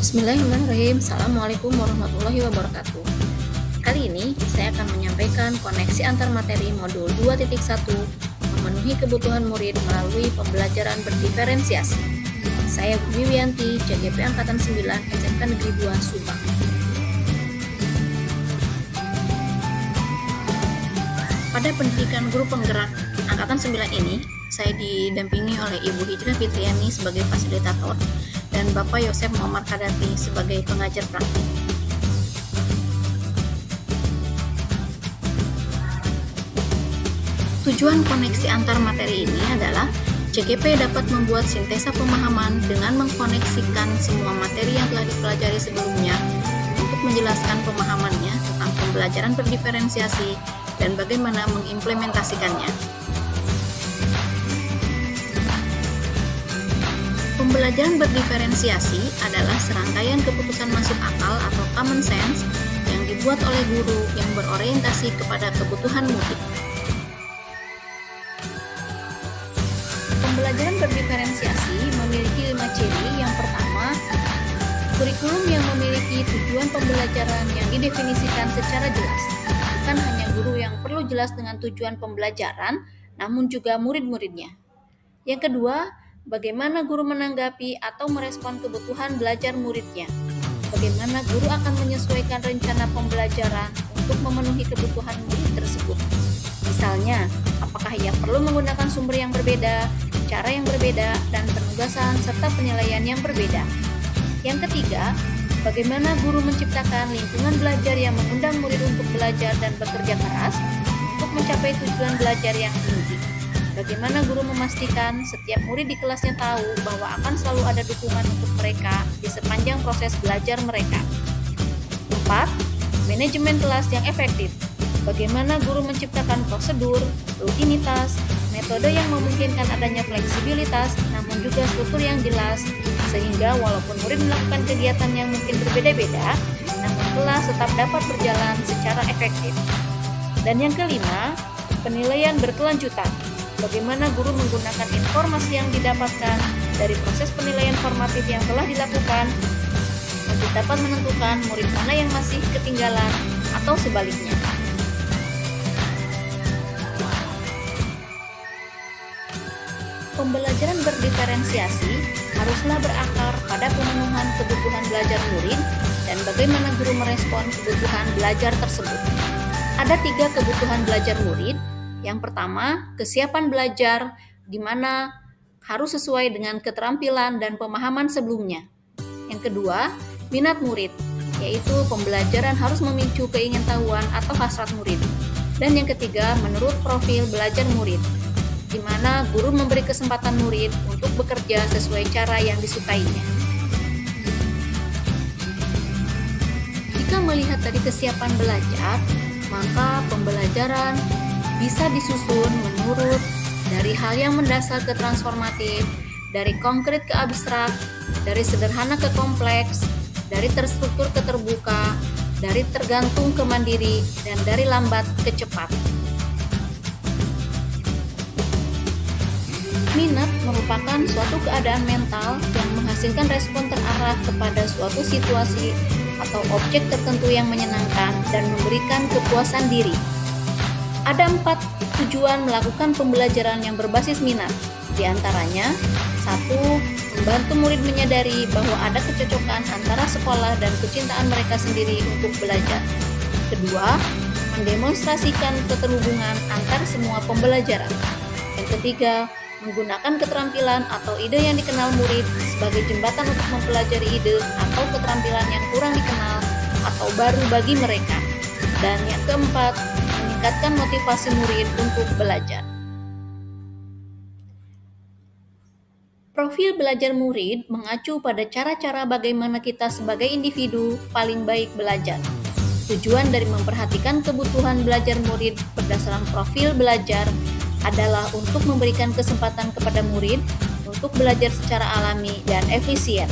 Bismillahirrahmanirrahim. Assalamualaikum warahmatullahi wabarakatuh. Kali ini saya akan menyampaikan koneksi antar materi modul 2.1 memenuhi kebutuhan murid melalui pembelajaran berdiferensiasi. Saya Bu Wiyanti, CGP Angkatan 9, SMK Negeri 2, Subang. Pada pendidikan guru penggerak Angkatan 9 ini, saya didampingi oleh Ibu Hijrah Fitriani sebagai fasilitator dan Bapak Yosef Muhammad Kadafi sebagai pengajar praktik. Tujuan koneksi antar materi ini adalah CGP dapat membuat sintesa pemahaman dengan mengkoneksikan semua materi yang telah dipelajari sebelumnya untuk menjelaskan pemahamannya tentang pembelajaran berdiferensiasi dan bagaimana mengimplementasikannya. Pembelajaran berdiferensiasi adalah serangkaian keputusan masuk akal atau common sense yang dibuat oleh guru yang berorientasi kepada kebutuhan murid. Pembelajaran berdiferensiasi memiliki 5 ciri. Yang pertama, kurikulum yang memiliki tujuan pembelajaran yang didefinisikan secara jelas. Bukan hanya guru yang perlu jelas dengan tujuan pembelajaran, namun juga murid-muridnya. Yang kedua, bagaimana guru menanggapi atau merespon kebutuhan belajar muridnya. Bagaimana guru akan menyesuaikan rencana pembelajaran untuk memenuhi kebutuhan murid tersebut. Misalnya, apakah ia perlu menggunakan sumber yang berbeda, cara yang berbeda, dan penugasan serta penilaian yang berbeda. Yang ketiga, bagaimana guru menciptakan lingkungan belajar yang mengundang murid untuk belajar dan bekerja keras untuk mencapai tujuan belajar yang tinggi. Bagaimana guru memastikan setiap murid di kelasnya tahu bahwa akan selalu ada dukungan untuk mereka di sepanjang proses belajar mereka. 4. Manajemen kelas yang efektif. Bagaimana guru menciptakan prosedur, rutinitas, metode yang memungkinkan adanya fleksibilitas, namun juga struktur yang jelas, sehingga walaupun murid melakukan kegiatan yang mungkin berbeda-beda, namun kelas tetap dapat berjalan secara efektif. Dan yang kelima, penilaian berkelanjutan. Bagaimana guru menggunakan informasi yang didapatkan dari proses penilaian formatif yang telah dilakukan untuk dapat menentukan murid mana yang masih ketinggalan atau sebaliknya. Pembelajaran berdiferensiasi haruslah berakar pada pemenuhan kebutuhan belajar murid dan bagaimana guru merespon kebutuhan belajar tersebut. Ada 3 kebutuhan belajar murid. Yang pertama, kesiapan belajar, di mana harus sesuai dengan keterampilan dan pemahaman sebelumnya. Yang kedua, minat murid, yaitu pembelajaran harus memicu keingintahuan atau hasrat murid. Dan yang ketiga, menurut profil belajar murid, di mana guru memberi kesempatan murid untuk bekerja sesuai cara yang disukainya. Jika melihat dari kesiapan belajar, maka pembelajaran bisa disusun menurut dari hal yang mendasar ke transformatif, dari konkret ke abstrak, dari sederhana ke kompleks, dari terstruktur ke terbuka, dari tergantung ke mandiri, dan dari lambat ke cepat. Minat merupakan suatu keadaan mental yang menghasilkan respon terarah kepada suatu situasi atau objek tertentu yang menyenangkan dan memberikan kepuasan diri. Ada 4 tujuan melakukan pembelajaran yang berbasis minat. Di antaranya, 1. Membantu murid menyadari bahwa ada kecocokan antara sekolah dan kecintaan mereka sendiri untuk belajar. 2. Mendemonstrasikan keterhubungan antar semua pembelajaran. Yang ketiga, menggunakan keterampilan atau ide yang dikenal murid sebagai jembatan untuk mempelajari ide atau keterampilan yang kurang dikenal atau baru bagi mereka. Dan yang keempat, meningkatkan motivasi murid untuk belajar. Profil belajar murid mengacu pada cara-cara bagaimana kita sebagai individu paling baik belajar. Tujuan dari memperhatikan kebutuhan belajar murid berdasarkan profil belajar adalah untuk memberikan kesempatan kepada murid untuk belajar secara alami dan efisien.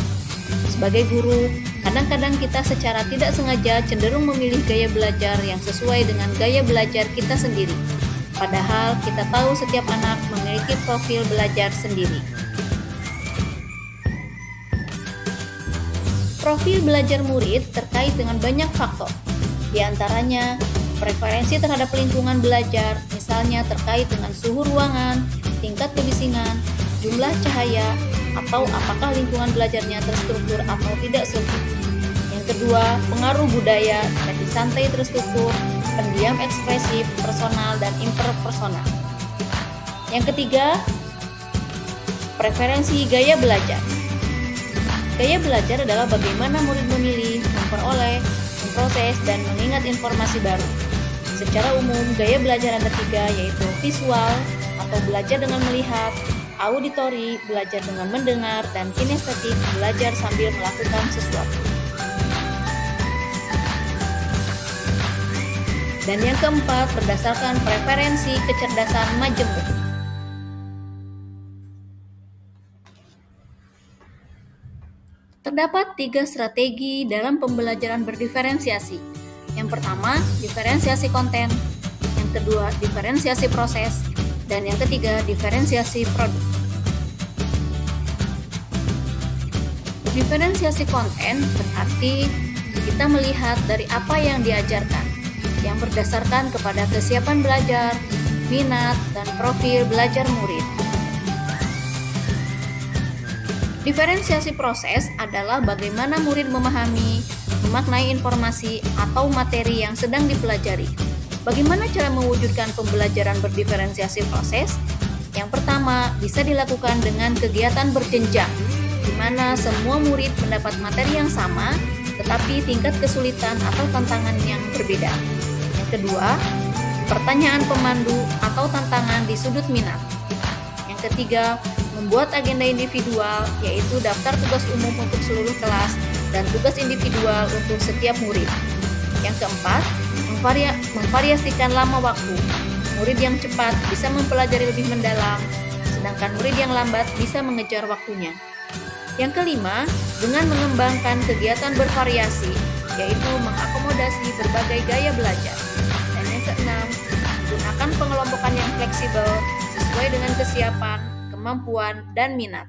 Sebagai guru, kadang-kadang kita secara tidak sengaja cenderung memilih gaya belajar yang sesuai dengan gaya belajar kita sendiri. Padahal kita tahu setiap anak memiliki profil belajar sendiri. Profil belajar murid terkait dengan banyak faktor, di antaranya preferensi terhadap lingkungan belajar, misalnya terkait dengan suhu ruangan, tingkat kebisingan, jumlah cahaya, atau apakah lingkungan belajarnya terstruktur atau tidak struktur. Yang kedua, pengaruh budaya, seperti santai terstruktur, pendiam ekspresif, personal, dan interpersonal. Yang ketiga, preferensi gaya belajar. Gaya belajar adalah bagaimana murid memilih, memperoleh, memproses, dan mengingat informasi baru. Secara umum, gaya belajar ada tiga, yaitu visual atau belajar dengan melihat, auditori, belajar dengan mendengar, dan kinestetik, belajar sambil melakukan sesuatu. Dan yang keempat, berdasarkan preferensi kecerdasan majemuk. Terdapat 3 strategi dalam pembelajaran berdiferensiasi. Yang pertama, diferensiasi konten. Yang kedua, diferensiasi proses. Dan yang ketiga, diferensiasi produk. Diferensiasi konten berarti kita melihat dari apa yang diajarkan, yang berdasarkan kepada kesiapan belajar, minat, dan profil belajar murid. Diferensiasi proses adalah bagaimana murid memahami, memaknai informasi atau materi yang sedang dipelajari. Bagaimana cara mewujudkan pembelajaran berdiferensiasi proses? Yang pertama, bisa dilakukan dengan kegiatan berjenjang, di mana semua murid mendapat materi yang sama, tetapi tingkat kesulitan atau tantangan yang berbeda. Yang kedua, pertanyaan pemandu atau tantangan di sudut minat. Yang ketiga, membuat agenda individual, yaitu daftar tugas umum untuk seluruh kelas dan tugas individual untuk setiap murid. Yang keempat, memvariasikan lama waktu. Murid yang cepat bisa mempelajari lebih mendalam, sedangkan murid yang lambat bisa mengejar waktunya. Yang kelima, dengan mengembangkan kegiatan bervariasi, yaitu mengakomodasi berbagai gaya belajar. Dan yang keenam, gunakan pengelompokan yang fleksibel sesuai dengan kesiapan, kemampuan, dan minat.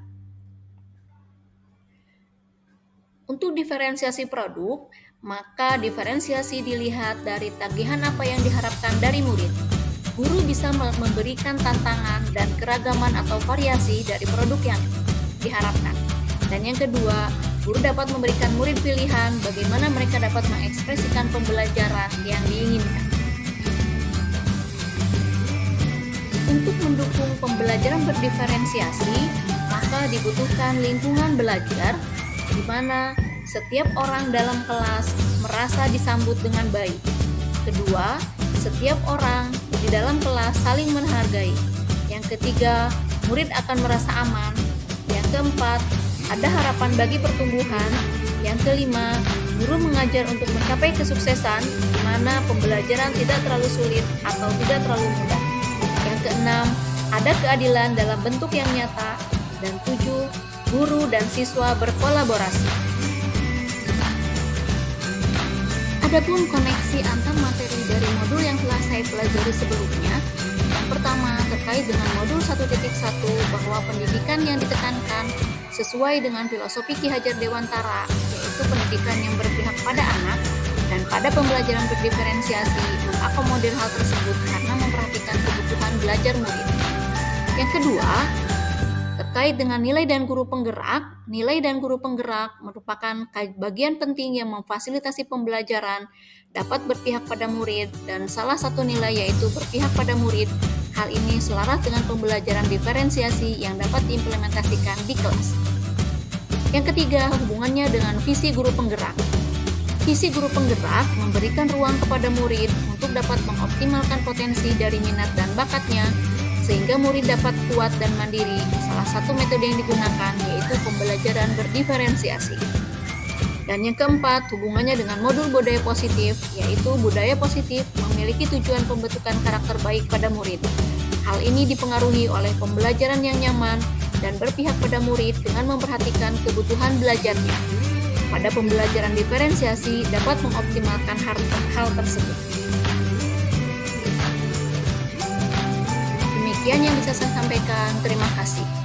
Untuk diferensiasi produk, maka diferensiasi dilihat dari tagihan apa yang diharapkan dari murid. Guru bisa memberikan tantangan dan keragaman atau variasi dari produk yang diharapkan. Dan yang kedua, guru dapat memberikan murid pilihan bagaimana mereka dapat mengekspresikan pembelajaran yang diinginkan. Untuk mendukung pembelajaran berdiferensiasi, maka dibutuhkan lingkungan belajar di mana setiap orang dalam kelas merasa disambut dengan baik. Kedua, setiap orang di dalam kelas saling menghargai. Yang ketiga, murid akan merasa aman. Yang keempat, ada harapan bagi pertumbuhan. Yang kelima, guru mengajar untuk mencapai kesuksesan, di mana pembelajaran tidak terlalu sulit atau tidak terlalu mudah. Yang keenam, ada keadilan dalam bentuk yang nyata. Dan 7, guru dan siswa berkolaborasi. Adapun koneksi antar materi dari modul yang telah saya pelajari sebelumnya, yang pertama terkait dengan modul 1.1 bahwa pendidikan yang ditekankan sesuai dengan filosofi Ki Hajar Dewantara, yaitu pendidikan yang berpihak pada anak, dan pada pembelajaran berdiferensiasi mengakomodir hal tersebut karena memperhatikan kebutuhan belajar murid. Yang kedua, terkait dengan nilai dan guru penggerak. Nilai dan guru penggerak merupakan bagian penting yang memfasilitasi pembelajaran, dapat berpihak pada murid, dan salah satu nilai yaitu berpihak pada murid. Hal ini selaras dengan pembelajaran diferensiasi yang dapat diimplementasikan di kelas. Yang ketiga, hubungannya dengan visi guru penggerak. Visi guru penggerak memberikan ruang kepada murid untuk dapat mengoptimalkan potensi dari minat dan bakatnya, sehingga murid dapat kuat dan mandiri. Salah satu metode yang digunakan yaitu pembelajaran berdiferensiasi. Dan yang keempat, hubungannya dengan modul budaya positif, yaitu budaya positif memiliki tujuan pembentukan karakter baik pada murid. Hal ini dipengaruhi oleh pembelajaran yang nyaman dan berpihak pada murid dengan memperhatikan kebutuhan belajarnya. Pada pembelajaran diferensiasi dapat mengoptimalkan hal tersebut. Demikian yang bisa saya sampaikan. Terima kasih.